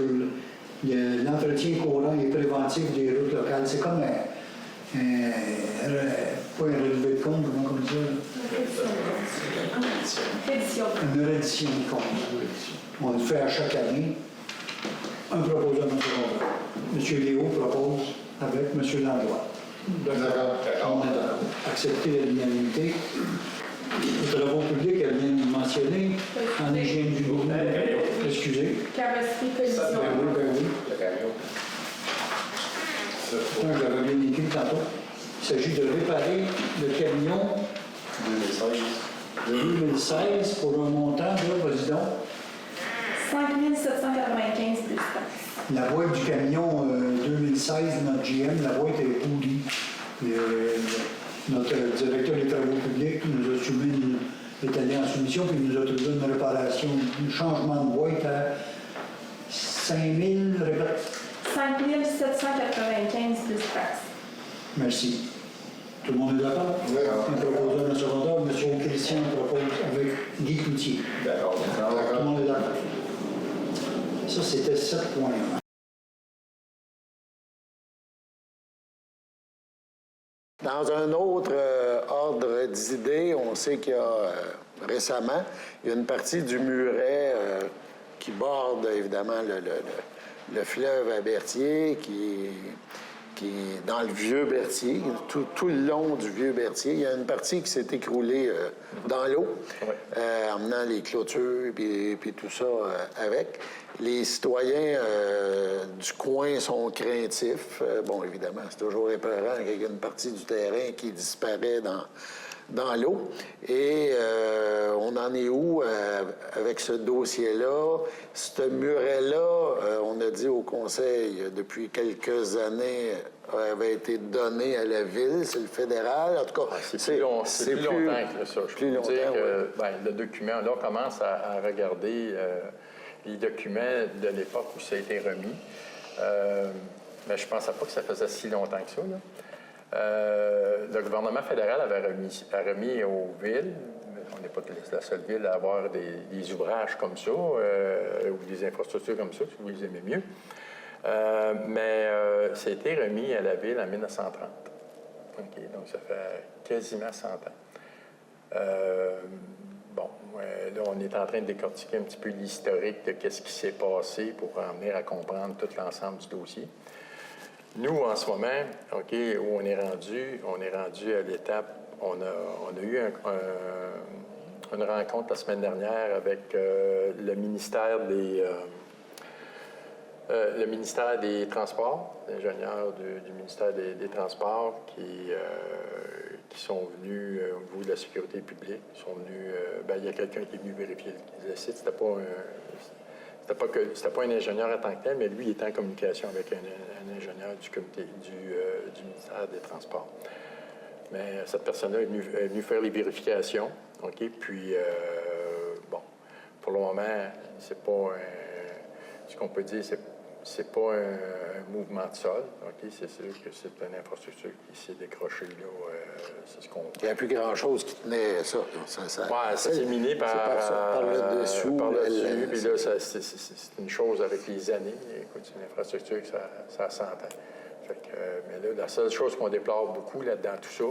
S5: l'entretien courant et préventif des routes locales. C'est comme pas un relevé de compte, comment on dit ça? Une reddition de compte. On le fait à chaque année. Un proposant de M. Léo propose avec M. Landroit. On a accepté à l'unanimité. Les travaux publics, elle vient de mentionner, en hygiène du gouvernement. Excusez.
S4: Carrosserie, collision.
S5: Ben oui. J'avais bien écrit tantôt. Il s'agit de réparer le camion 2016 pour un montant de, président,
S6: 5 795 plus taxes.
S5: la boîte du camion 2016, notre GM, la boîte est pourrie. Notre directeur des travaux publics nous a soumis, est allé en soumission, puis nous a trouvé une réparation, un changement de boîte à 5 000, répète.
S6: 5 795 plus taxes.
S5: Merci. Tout le monde est d'accord?
S3: Oui.
S5: Un proposeur de secondaire, M. Christian propose avec Guy Cloutier.
S3: D'accord.
S5: Tout le monde est d'accord. Ça, c'était 7 points.
S7: Dans un autre ordre d'idées, on sait qu'il y a récemment, il y a une partie du muret qui borde évidemment le fleuve à Berthier, qui est dans le vieux Berthier, tout le long du vieux Berthier. Il y a une partie qui s'est écroulée dans l'eau, emmenant les clôtures puis tout ça avec. Les citoyens du coin sont craintifs. Bon, évidemment, c'est toujours épeurant qu'il y ait une partie du terrain qui disparaît dans l'eau. Et on en est où avec ce dossier-là? Ce muret-là, on a dit au Conseil depuis quelques années, avait été donné à la Ville, c'est le fédéral. En tout cas,
S8: c'est plus longtemps que ça. Je peux dire que le document, là, on commence à regarder les documents de l'époque où ça a été remis. Mais je ne pensais pas que ça faisait si longtemps que ça, là. Le gouvernement fédéral avait remis aux villes, on n'est pas la seule ville à avoir des ouvrages comme ça, ou des infrastructures comme ça, si vous les aimez mieux. Mais ça a été remis à la ville en 1930. Okay, donc ça fait quasiment 100 ans. Là, on est en train de décortiquer un petit peu l'historique de ce qui s'est passé pour en venir à comprendre tout l'ensemble du dossier. Nous, en ce moment, où on est rendu à l'étape, on a eu une rencontre la semaine dernière avec le ministère des Transports, l'ingénieur du ministère des Transports qui sont venus au niveau de la sécurité publique. Ils sont venus, il y a quelqu'un qui est venu vérifier le site. C'était pas un ingénieur en tant que tel, mais lui, il était en communication avec un ingénieur du ministère des Transports. Mais cette personne-là est venue faire les vérifications. Puis, pour le moment, c'est pas ce qu'on peut dire, c'est pas un mouvement de sol. C'est sûr que c'est une infrastructure qui s'est décrochée. C'est ce qu'on...
S7: Il n'y a plus grand-chose qui tenait ça.
S8: Ça s'est miné par
S7: le dessous.
S8: Puis là, c'est une chose avec les années. Écoute, c'est une infrastructure que ça a 100 ans. Mais là, la seule chose qu'on déplore beaucoup là-dedans, tout ça,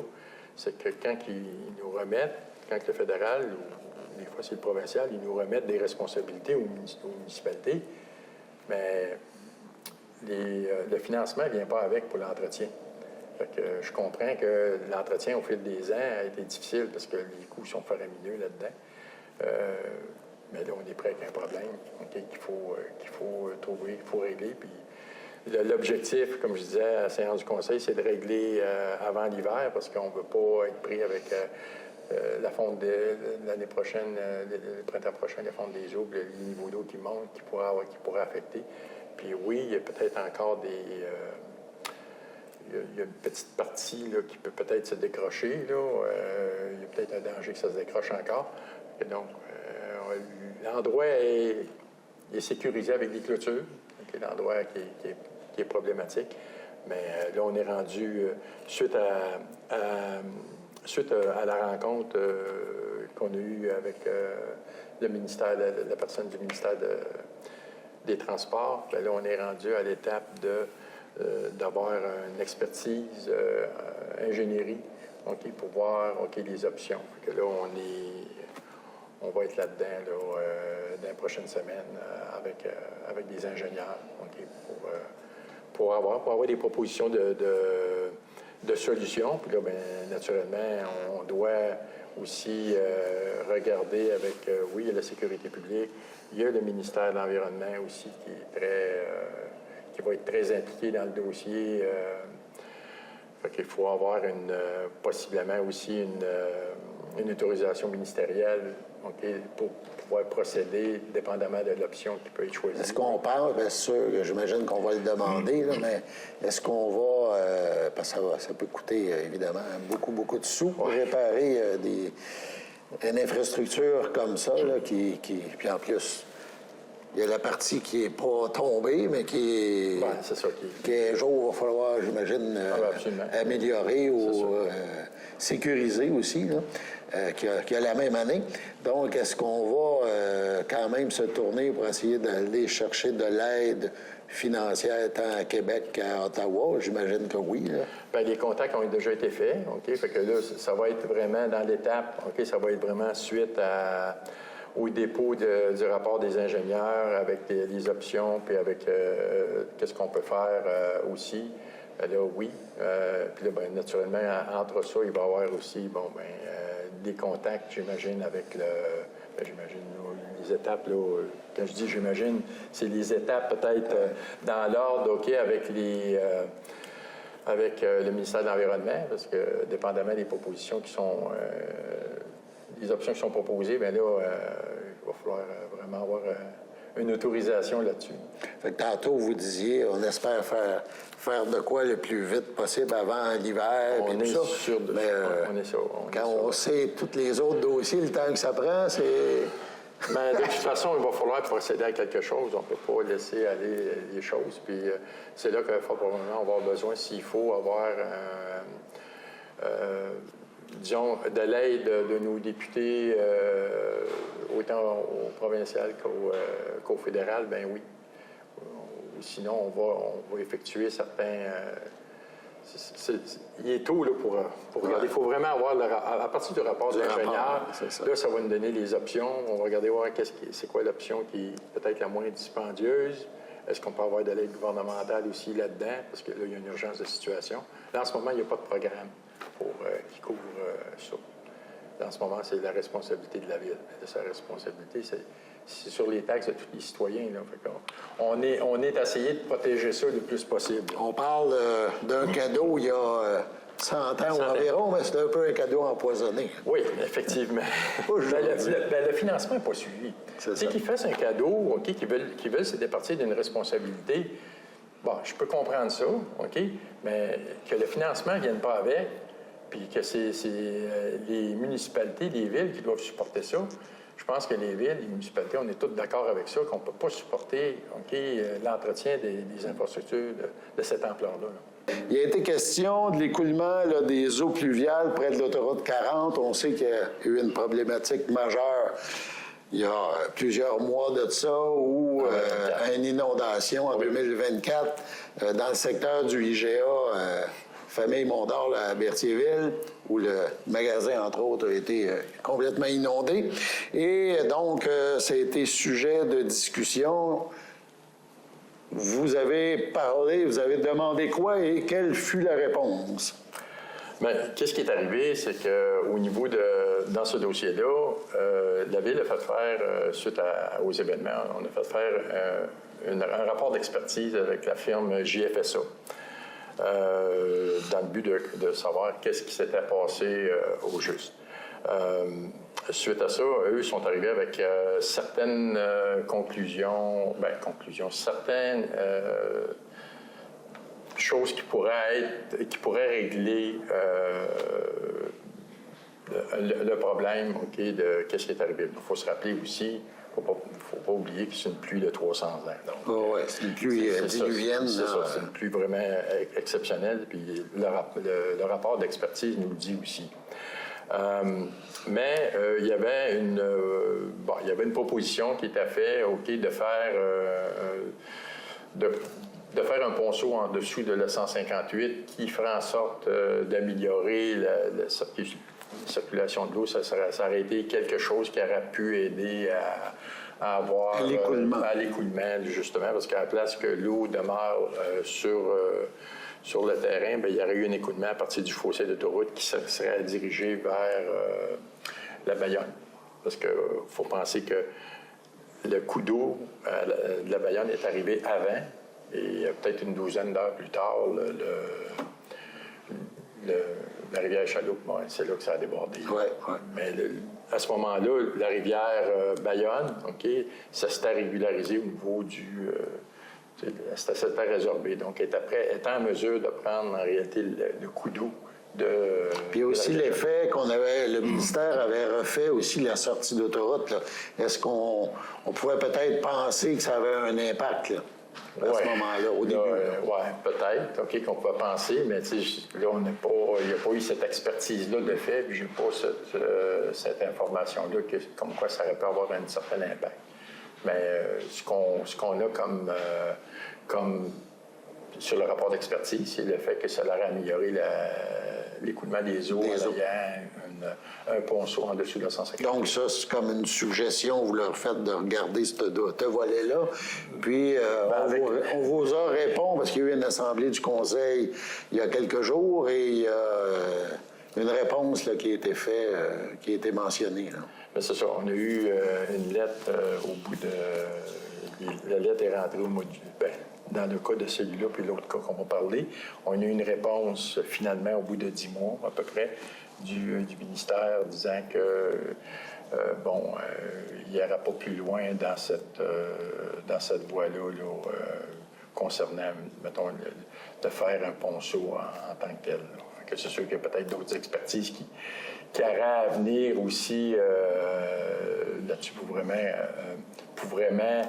S8: c'est que quand ils nous remettent, quand le fédéral, ou des fois c'est le provincial, ils nous remettent des responsabilités aux municipalités, mais le financement ne vient pas avec pour l'entretien. Je comprends que l'entretien au fil des ans a été difficile parce que les coûts sont faramineux là-dedans. Mais là, on est prêt avec un problème qu'il faut trouver, qu'il faut régler. Puis l'objectif, comme je disais à la séance du Conseil, c'est de régler avant l'hiver parce qu'on ne veut pas être pris avec la fonte l'année prochaine, le printemps prochain, la fonte des eaux, le niveau d'eau qui monte, qui pourrait affecter. Puis oui, il y a peut-être encore il y a une petite partie là, qui peut peut-être se décrocher. Là. Il y a peut-être un danger que ça se décroche encore. Et donc, l'endroit est sécurisé avec des clôtures. L'endroit qui est est problématique. Mais là, on est rendu, suite à la rencontre qu'on a eue avec le ministère, la personne du ministère des Transports, bien là, on est rendu à l'étape d'avoir une expertise ingénierie, OK, pour voir les options. Fait que là, on va être là-dedans dans les prochaines semaines avec des ingénieurs, OK, pour avoir des propositions de solutions. Puis là, bien, naturellement, on doit aussi regarder avec, oui, il y a la sécurité publique, il y a le ministère de l'Environnement aussi qui va être très impliqué dans le dossier. Fait qu'il faut avoir possiblement aussi une autorisation ministérielle, OK, pour pouvoir procéder dépendamment de l'option qui peut être choisie.
S7: Est-ce qu'on parle, bien sûr, j'imagine qu'on va le demander, là, mais est-ce qu'on va, parce que ça peut coûter évidemment beaucoup de sous pour réparer une infrastructure comme ça, là, puis en plus, il y a la partie qui n'est pas tombée, mais qui est...
S8: Ben, c'est ça
S7: qui un jour va falloir, j'imagine, améliorer ou sécuriser aussi, là, qui a la même année. Donc, est-ce qu'on va quand même se tourner pour essayer d'aller chercher de l'aide financière tant à Québec qu'à Ottawa? J'imagine que oui. Là.
S8: Bien, les contacts ont déjà été faits. OK? Fait que là, ça va être vraiment dans l'étape. OK? Ça va être vraiment suite au dépôt du rapport des ingénieurs avec les options, puis avec qu'est-ce qu'on peut faire aussi. Là, oui. Puis là, bien, naturellement, entre ça, il va y avoir aussi, des contacts, j'imagine, avec j'imagine, les étapes, là, quand je dis j'imagine, c'est les étapes peut-être dans l'ordre, OK, avec le ministère de l'Environnement, parce que dépendamment des propositions qui sont, les options qui sont proposées, bien là, il va falloir vraiment avoir une autorisation là-dessus.
S7: Fait que tantôt, vous disiez, on espère faire de quoi le plus vite possible avant l'hiver.
S8: On est sûr de ça. On est sûr.
S7: Quand on sait tous les autres dossiers, le temps que ça prend, c'est...
S8: Mais de toute façon, il va falloir procéder à quelque chose. On ne peut pas laisser aller les choses. Puis c'est là qu'il faut probablement avoir besoin, s'il faut avoir, disons, de l'aide de nos députés, autant au provincial qu'au fédéral, bien oui. Sinon, on va effectuer certains... il est tôt là, pour regarder. Il faut vraiment avoir, à partir du rapport de l'ingénieur, là, ça va nous donner les options. On va regarder voir c'est quoi l'option qui est peut-être la moins dispendieuse. Est-ce qu'on peut avoir de l'aide gouvernementale aussi là-dedans? Parce que là, il y a une urgence de situation. Là, en ce moment, il n'y a pas de programme qui couvre ça. Là, en ce moment, c'est la responsabilité de la Ville. Sa responsabilité, c'est sur les taxes de tous les citoyens. Là. Fait on est essayé de protéger ça le plus possible.
S7: On parle d'un cadeau il y a 100 ans ou environ, mais c'est un peu un cadeau empoisonné.
S8: Oui, effectivement. le financement n'est pas suivi. C'est qu'ils fassent un cadeau, OK, qu'ils veulent se départir d'une responsabilité. Bon, je peux comprendre ça, OK, mais que le financement ne vienne pas avec, puis que c'est les municipalités, les villes qui doivent supporter ça. Je pense que les villes, les municipalités, on est tous d'accord avec ça, qu'on ne peut pas supporter l'entretien des infrastructures de cette ampleur-là.
S7: Il a été question de l'écoulement des eaux pluviales près de l'autoroute 40. On sait qu'il y a eu une problématique majeure il y a plusieurs mois de ça, où une inondation en 2024 dans le secteur du IGA, Famille Mondor à Berthierville, où le magasin, entre autres, a été complètement inondé. Et donc, ça a été sujet de discussion. Vous avez parlé, vous avez demandé quoi et quelle fut la réponse?
S8: Bien, qu'est-ce qui est arrivé, c'est qu'au niveau dans ce dossier-là, la Ville a fait faire, suite aux événements, on a fait faire un rapport d'expertise avec la firme JFSA. Dans le but de savoir qu'est-ce qui s'était passé au juste. Suite à ça, eux sont arrivés avec certaines certaines choses qui pourraient régler le problème de qu'est-ce qui est arrivé. Il faut se rappeler aussi, faut pas oublier que c'est une pluie de 300 ans. Donc,
S7: Oui, c'est une pluie diluvienne.
S8: C'est ça, c'est une pluie vraiment exceptionnelle. Puis le rapport d'expertise nous le dit aussi. Mais il y avait une proposition qui était faite, de faire un ponceau en dessous de la 158 qui ferait en sorte d'améliorer la circulation de l'eau. Ça aurait été quelque chose qui aurait pu aider à avoir...
S7: À l'écoulement.
S8: À l'écoulement, justement, parce qu'à la place que l'eau demeure sur le terrain, bien, il y aurait eu un écoulement à partir du fossé d'autoroute qui serait dirigé vers la Bayonne. Parce qu'il faut penser que le coup d'eau de la Bayonne est arrivé avant, et peut-être une douzaine d'heures plus tard, la rivière Chaloupe, c'est là que ça a débordé.
S7: Ouais.
S8: Mais à ce moment-là, la rivière Bayonne, ça s'était régularisé au niveau du... ça s'était résorbé. Donc, elle était en mesure de prendre, en réalité, le coup d'eau de...
S7: Puis aussi l'effet le ministère avait refait aussi la sortie d'autoroute. Là. Est-ce qu'on pourrait peut-être penser que ça avait un impact, là? À ce moment-là, au début.
S8: Oui, peut-être, qu'on peut penser, mais là, il n'y a pas eu cette expertise-là de fait, puis je n'ai pas cette information-là comme quoi ça aurait pu avoir un certain impact. Mais ce qu'on a comme sur le rapport d'expertise, c'est le fait que ça aurait amélioré l'écoulement des eaux en ayant un ponceau en dessous de la 150.
S7: Donc ça, c'est comme une suggestion, vous leur faites de regarder ce volet-là. Puis on vous a répondu, parce qu'il y a eu une assemblée du Conseil il y a quelques jours, et il y a une réponse là, qui a été faite, qui a été mentionnée. Là.
S8: Bien, c'est ça, on a eu une lettre au bout de... La lettre est rentrée au mois dans le cas de celui-là, puis l'autre cas qu'on va parler, on a eu une réponse finalement au bout de 10 mois à peu près du ministère disant que il n'y aura pas plus loin dans cette voie-là concernant, mettons, de faire un ponceau en tant que tel. Que c'est sûr qu'il y a peut-être d'autres expertises qui auraient à venir aussi là-dessus pour vraiment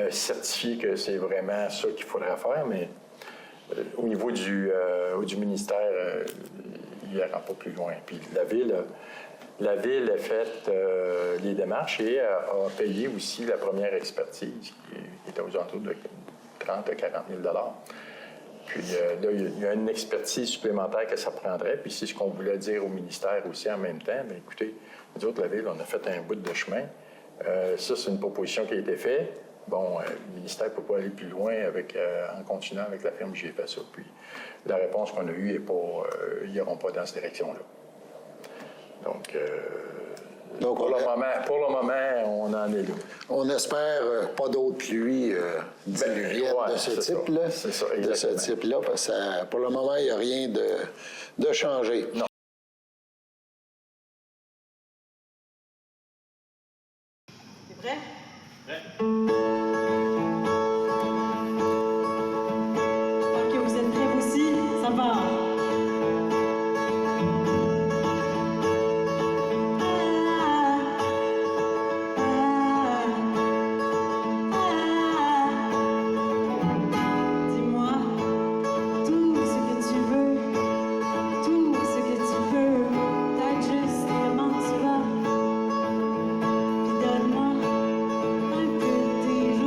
S8: certifier que c'est vraiment ça qu'il faudrait faire, mais au niveau du ministère, il n'ira pas plus loin. Puis la ville a fait les démarches et a payé aussi la première expertise qui était aux alentours de 30 à 40 000 $. Puis là, il y a une expertise supplémentaire que ça prendrait. Puis c'est ce qu'on voulait dire au ministère aussi en même temps. Bien, écoutez, nous autres, la ville, on a fait un bout de chemin. Ça, c'est une proposition qui a été faite. Bon, le ministère ne peut pas aller plus loin en continuant avec la firme GFSA. Puis la réponse qu'on a eue est pas... ils n'iront pas dans cette direction-là. Donc pour le moment, on en est là.
S7: On espère pas d'autres pluies diluviennes de ce type-là.
S8: C'est ça,
S7: de ce type-là, parce que pour le moment, il n'y a rien de changé.
S8: Non.
S1: T'es prêt?
S9: J'espère que vous êtes prêts vous aussi. Ça part. Dis-moi tout ce que tu veux, tout ce que tu veux, peut-être juste comment tu vas. Puis donne-moi un peu de tes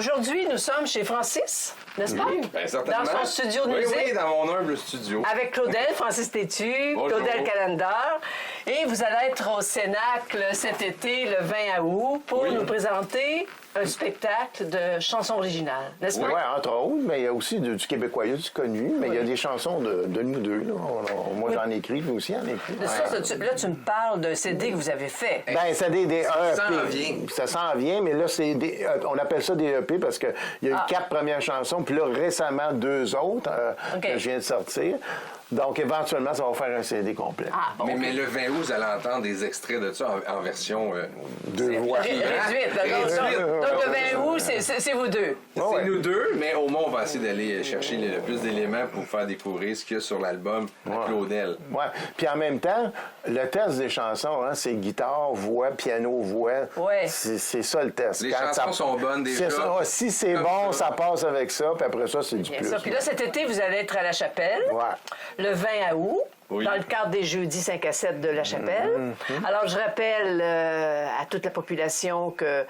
S10: Aujourd'hui, nous sommes chez Francis, n'est-ce pas?
S11: Bien, certainement.
S10: Dans son studio de musique.
S11: Oui, dans mon humble studio.
S10: Avec Claudel, Francis Tétu,
S11: Bonjour.
S10: Claudel Calendar. Et vous allez être au Cénacle cet été, le 20 août, pour nous présenter un spectacle de chansons originales, n'est-ce pas?
S7: Oui, entre autres, mais il y a aussi du québécois, il y a du connu, mais il y a des chansons de nous deux. Là. Moi, j'en écris, lui aussi en écrit.
S10: Là, tu me parles d'un CD que vous avez fait.
S7: Ben, c'est des EP.
S11: Ça s'en vient.
S7: Ça s'en vient, mais là, c'est on appelle ça des EP parce qu'il y a eu 4 premières chansons, puis là, récemment, 2 autres que je viens de sortir. Donc, éventuellement, ça va faire un CD complet.
S10: Ah, bon.
S11: Mais le 20 août, vous allez entendre des extraits de ça en version...
S7: 2 voix.
S10: Réduite. Donc, le 20 août, c'est vous deux.
S11: C'est nous deux, mais au moins, on va essayer d'aller chercher le plus d'éléments pour faire découvrir ce qu'il y a sur l'album à Claudel.
S7: Oui. Puis en même temps, le test des chansons, hein, c'est guitare, voix, piano, voix.
S10: Ouais.
S7: C'est ça le test.
S11: Les chansons sont bonnes déjà.
S7: C'est ça. Si c'est bon, ça passe avec ça, puis après ça, c'est du
S10: Bien
S7: plus.
S10: sûr. Puis là, cet été, vous allez être à La Chapelle, le 20 août, dans le cadre des jeudis 5 à 7 de La Chapelle. Alors, je rappelle à toute la population que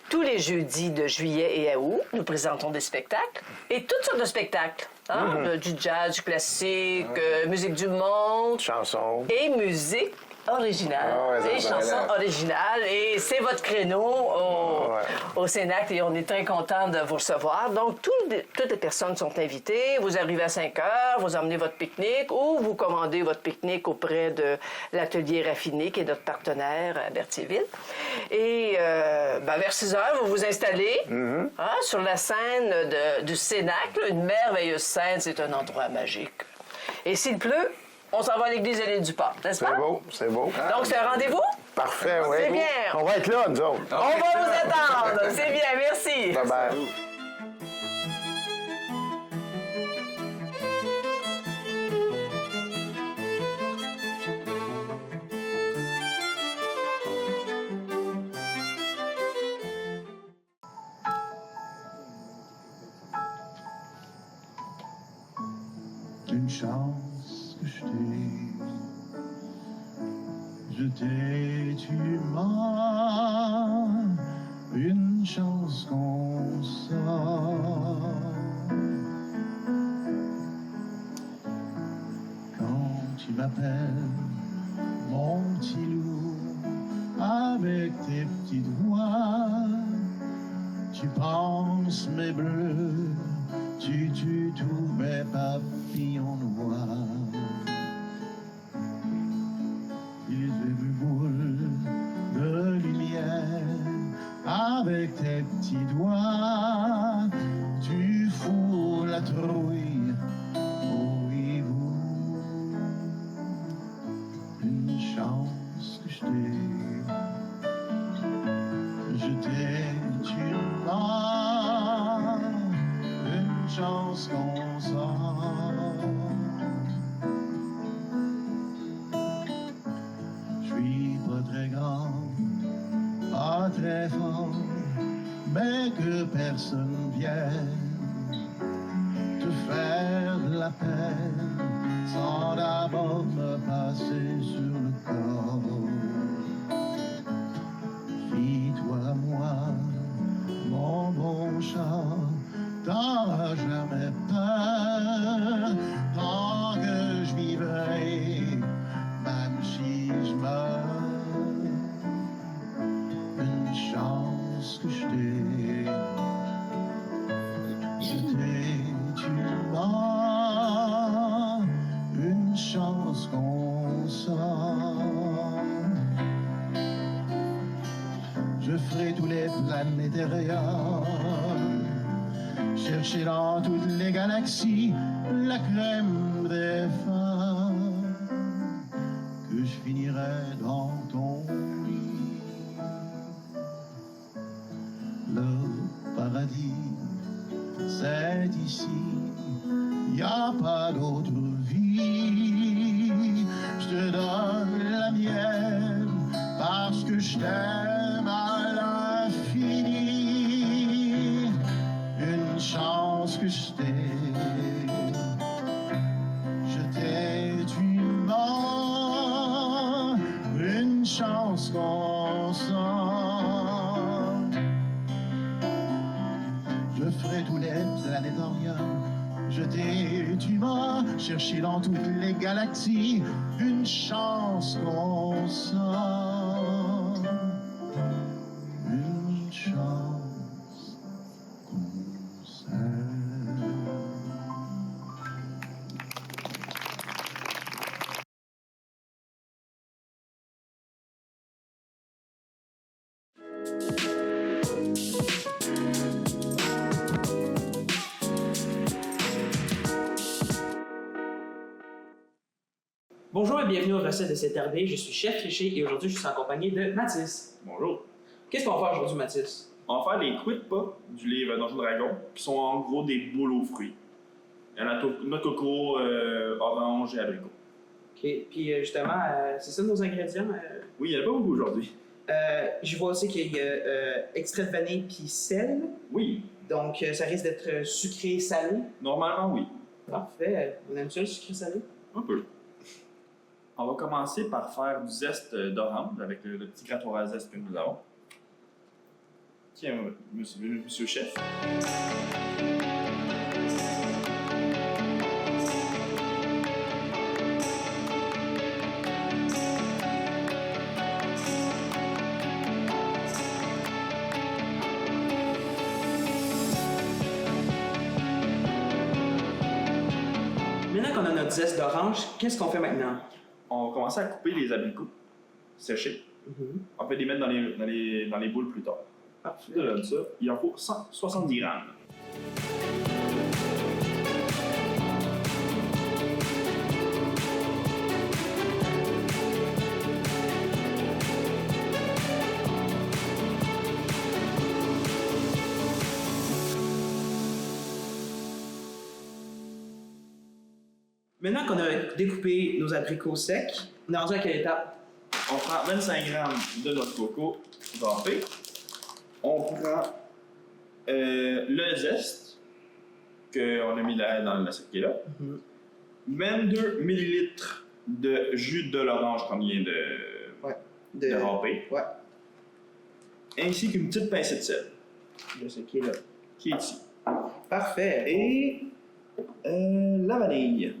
S10: tous les jeudis de juillet et août, nous présentons des spectacles, et toutes sortes de spectacles. Hein? Du jazz, du classique, musique du monde.
S7: Chansons.
S10: Et musique originale. Et chansons originales. Et c'est votre créneau au Cénacle et on est très contents de vous recevoir. Donc, toutes les personnes sont invitées. Vous arrivez à 5 heures, vous emmenez votre pique-nique ou vous commandez votre pique-nique auprès de l'Atelier Raffiné, qui est notre partenaire à Berthierville. Et vers 6 heures, vous vous installez sur la scène du Cénacle, une merveilleuse scène. C'est un endroit magique. Et s'il pleut, on s'en va à l'église de l'île du Port, n'est-ce pas?
S7: C'est beau, c'est beau.
S10: Donc, c'est un rendez-vous?
S7: Parfait, oui.
S10: C'est bien.
S7: On va être là, nous autres.
S10: On va vous attendre. C'est bien, merci.
S7: Bye-bye.
S12: Une chance que je t'ai, tu m'as, une chance qu'on sort. Quand tu m'appelles, mon petit loup, avec tes petites voix, tu penses mes bleus, tu tues tous mes papillons noirs. Ils ont vu boule de lumière, avec tes petits doigts, tu fous la trouille au hibou. Une chance que je t'ai, tu m'as, une chance qu'on sort. Je suis pas très grand, pas très fort, mais que personne vienne te faire de la peine sans d'abord me passer sur le corps. Fie-toi à moi, mon bon chat, t'auras jamais peur tant que je vivrai, même si je meurs. Une chance que je t'ai, tu m'as, une chance qu'on sort. Je ferai tous les planètes ailleurs, chercher dans toutes les galaxies la crème des femmes, que je finirai dans ton lit. Le paradis, c'est ici, y a pas d'autre vie. Je te donne la mienne parce que je t'aime à l'infini. Une chance que je t'ai, tu mens, une chance qu'on sent. Tu m'as cherché dans toutes les galaxies, une chance qu'on sent, une chance qu'on s'aime.
S13: Bonjour et bienvenue aux recettes de cette herbe. Je suis Chef Richer et aujourd'hui je suis en compagnie de Mathis.
S14: Bonjour.
S13: Qu'est-ce qu'on va faire aujourd'hui, Mathis?
S14: On va faire des quick pas du livre Donjons Dragon, qui sont en gros des boules aux fruits. Il y en a noix de coco, orange et abricot.
S13: OK. Puis justement, c'est ça nos ingrédients?
S14: Oui, il n'y en a pas beaucoup aujourd'hui.
S13: Je vois aussi qu'il y a extrait de vanille puis sel.
S14: Oui.
S13: Donc ça risque d'être sucré et salé.
S14: Normalement, oui.
S13: Parfait. On aime ça le sucré salé?
S14: Un peu. On va commencer par faire du zeste d'orange avec le petit grattoir à zeste que nous avons. Tiens, monsieur chef.
S13: Maintenant qu'on a notre zeste d'orange, qu'est-ce qu'on fait maintenant?
S14: On va commencer à couper les abricots séchés. On peut les mettre dans les boules plus tard. Parfait. De ça, il en faut 170 grammes.
S13: Maintenant qu'on a découpé nos abricots secs, on est rendu à quelle étape?
S14: On prend 25 grammes de noix de coco râpée. On prend le zeste qu'on a mis là dans le sac qui est là. 22 ml de jus de l'orange qu'on vient de râper.
S13: Ouais.
S14: Ainsi qu'une petite pincée de sel.
S13: De ce qui est là.
S14: Qui est ici.
S13: Parfait.
S14: Et la vanille.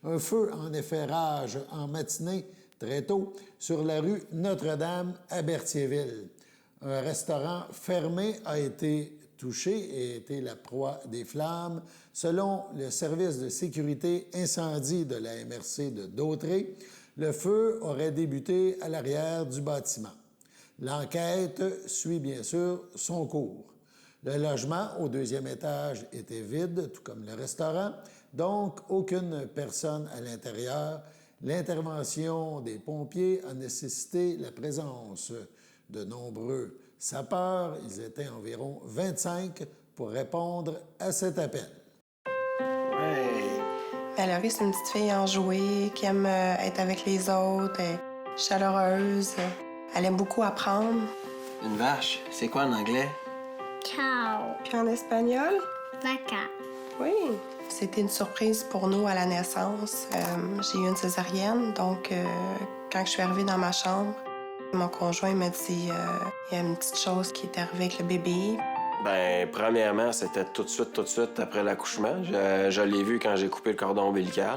S7: Un feu en effet rage en matinée, très tôt, sur la rue Notre-Dame à Berthierville. Un restaurant fermé a été touché et été la proie des flammes. Selon le service de sécurité incendie de la MRC de Dautré, le feu aurait débuté à l'arrière du bâtiment. L'enquête suit bien sûr son cours. Le logement au 2e étage était vide, tout comme le restaurant, donc aucune personne à l'intérieur. L'intervention des pompiers a nécessité la présence de nombreux sapeurs. Ils étaient environ 25 pour répondre à cet appel.
S15: Valérie, c'est une petite fille enjouée qui aime être avec les autres, elle est chaleureuse. Elle aime beaucoup apprendre.
S16: Une vache, c'est quoi en anglais?
S15: Cow. Puis en espagnol?
S17: Vaca.
S15: Oui. C'était une surprise pour nous à la naissance. J'ai eu une césarienne, donc quand je suis arrivée dans ma chambre, mon conjoint m'a dit il y a une petite chose qui est arrivée avec le bébé.
S16: Ben, premièrement, c'était tout de suite après l'accouchement. Je l'ai vu quand j'ai coupé le cordon ombilical.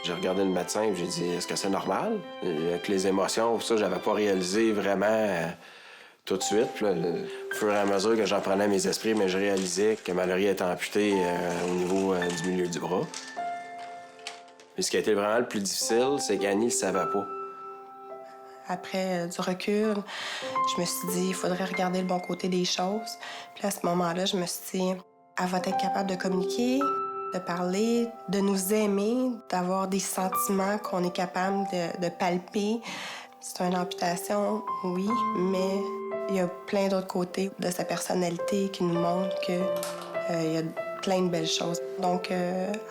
S16: J'ai regardé le médecin et j'ai dit, est-ce que c'est normal? Avec les émotions, ça, j'avais pas réalisé vraiment tout de suite. Puis là, au fur et à mesure que j'en prenais mes esprits, mais je réalisais que Mallory était amputée au niveau du milieu du bras. Puis ce qui a été vraiment le plus difficile, c'est qu'Annie le savait pas.
S15: Après du recul, je me suis dit, il faudrait regarder le bon côté des choses. Puis à ce moment-là, je me suis dit, elle va être capable de communiquer, de parler, de nous aimer, d'avoir des sentiments qu'on est capable de palper. C'est une amputation, oui, mais il y a plein d'autres côtés de sa personnalité qui nous montrent qu'il y a plein de belles choses. Donc,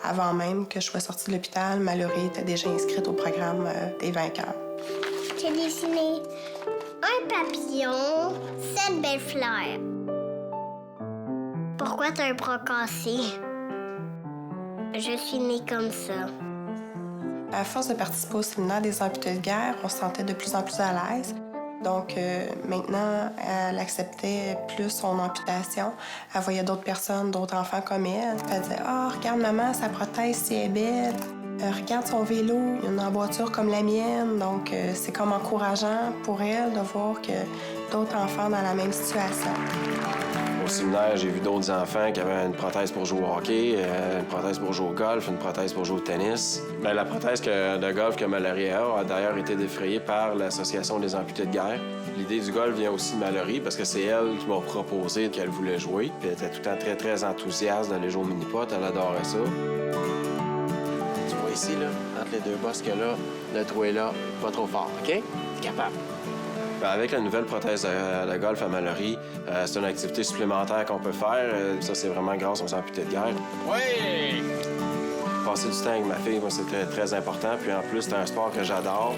S15: avant même que je sois sortie de l'hôpital, Mallory était déjà inscrite au programme des vainqueurs.
S17: J'ai dessiné un papillon, 7 belles fleurs. Pourquoi t'as un bras cassé? Je suis née comme ça.
S15: À force de participer au séminaire des amputés de guerre, on se sentait de plus en plus à l'aise. Donc maintenant, elle acceptait plus son amputation. Elle voyait d'autres personnes, d'autres enfants comme elle. Elle disait « Ah, regarde maman, sa prothèse, si elle est belle. Regarde son vélo, il y a une emboîture comme la mienne. » Donc c'est comme encourageant pour elle de voir que d'autres enfants dans la même situation.
S16: Au séminaire, j'ai vu d'autres enfants qui avaient une prothèse pour jouer au hockey, une prothèse pour jouer au golf, une prothèse pour jouer au tennis. Bien, la prothèse de golf que Mallory a d'ailleurs été défrayée par l'Association des amputés de guerre. L'idée du golf vient aussi de Mallory parce que c'est elle qui m'a proposé qu'elle voulait jouer. Puis elle était tout le temps très, très enthousiaste d'aller jouer au mini-pot. Elle adorait ça. Tu vois ici, là, entre les deux bosses que là, le trou est là, pas trop fort, OK? T'es capable. Avec la nouvelle prothèse de golf à Mallory, c'est une activité supplémentaire qu'on peut faire. Ça, c'est vraiment grâce aux amputés de guerre. Oui! Passer du temps avec ma fille, moi, c'était très important. Puis en plus, c'est un sport que j'adore.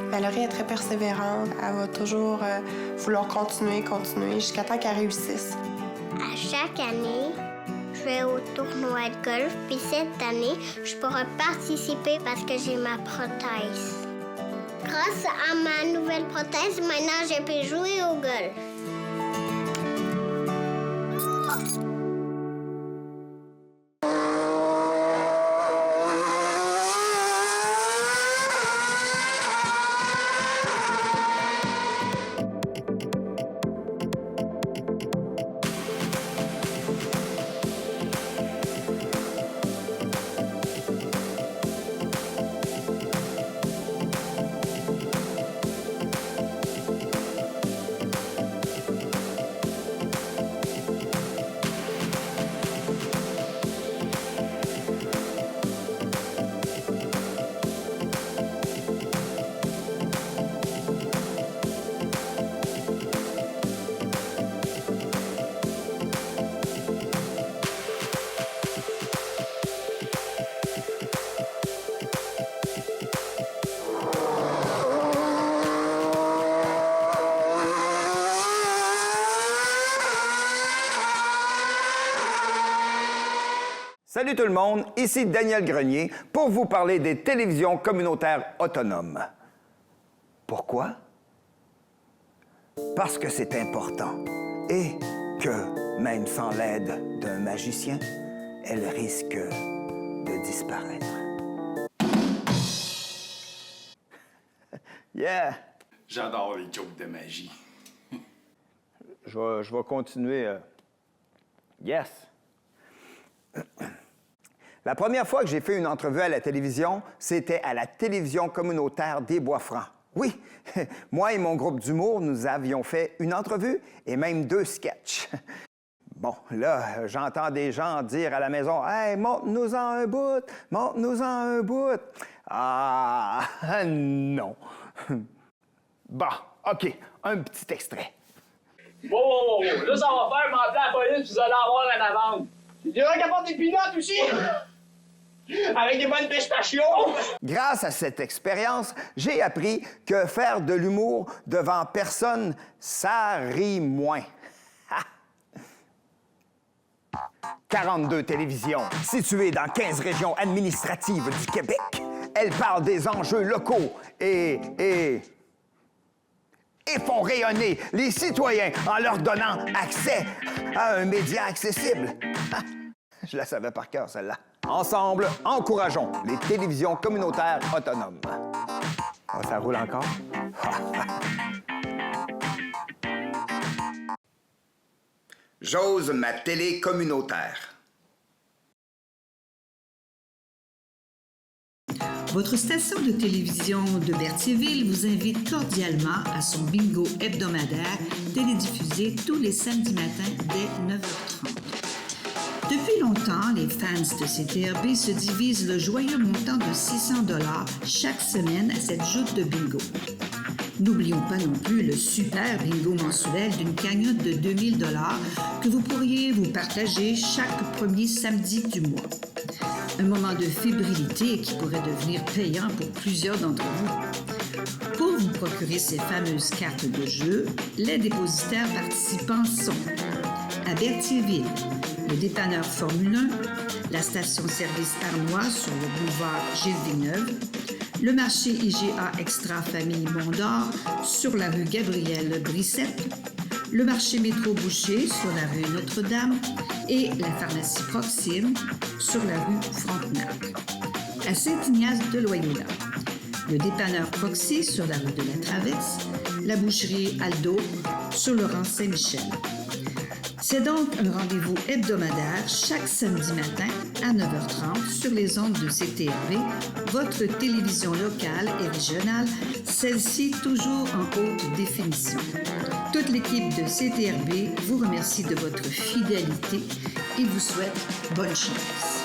S15: Mallory est très persévérante. Elle va toujours vouloir continuer jusqu'à temps qu'elle réussisse.
S17: À chaque année, je vais au tournoi de golf. Puis cette année, je pourrai participer parce que j'ai ma prothèse. Grâce à ma nouvelle prothèse, maintenant, je peux jouer au golf.
S18: Salut tout le monde, ici Daniel Grenier pour vous parler des télévisions communautaires autonomes. Pourquoi? Parce que c'est important et que, même sans l'aide d'un magicien, elles risquent de disparaître. Yeah!
S19: J'adore les jokes de magie.
S18: Je vais continuer. Yes! La première fois que j'ai fait une entrevue à la télévision, c'était à la télévision communautaire des Bois-Francs. Oui, moi et mon groupe d'humour, nous avions fait une entrevue et même 2 sketchs. Bon, là, j'entends des gens dire à la maison « Hey, montre-nous-en un bout! Montre-nous-en un bout! » Ah, non. Bon, OK, un petit extrait.
S20: Wow! Là, ça va faire m'appeler la police, vous allez avoir un amende. Il y en a qui apportent des peanuts aussi! Avec des bonnes pistachios!
S18: Grâce à cette expérience, j'ai appris que faire de l'humour devant personne, ça rit moins. 42 télévisions, situées dans 15 régions administratives du Québec. Elles parlent des enjeux locaux et font rayonner les citoyens en leur donnant accès à un média accessible. Je la savais par cœur, celle-là. Ensemble, encourageons les télévisions communautaires autonomes. Oh, ça roule encore?
S21: J'ose ma télé communautaire.
S22: Votre station de télévision de Berthierville vous invite cordialement à son bingo hebdomadaire télédiffusé tous les samedis matins dès 9h30. Depuis longtemps, les fans de CTRB se divisent le joyeux montant de 600 $ chaque semaine à cette joute de bingo. N'oublions pas non plus le super bingo mensuel d'une cagnotte de 2000 $ que vous pourriez vous partager chaque premier samedi du mois. Un moment de fébrilité qui pourrait devenir payant pour plusieurs d'entre vous. Pour vous procurer ces fameuses cartes de jeu, les dépositaires participants sont à Berthierville, le dépanneur Formule 1, la station-service Arnois sur le boulevard Gilles-Villeneuve, le marché IGA Extra Famille Mont-d'Or sur la rue Gabriel-Brissette, le marché Métro Boucher sur la rue Notre-Dame et la pharmacie Proxime sur la rue Frontenac. À Saint-Ignace de Loyola, le dépanneur Proxy sur la rue de la Traverse, la boucherie Aldo sur le rang Saint-Michel. C'est donc un rendez-vous hebdomadaire chaque samedi matin à 9h30 sur les ondes de CTRB, votre télévision locale et régionale, celle-ci toujours en haute définition. Toute l'équipe de CTRB vous remercie de votre fidélité et vous souhaite bonne chance.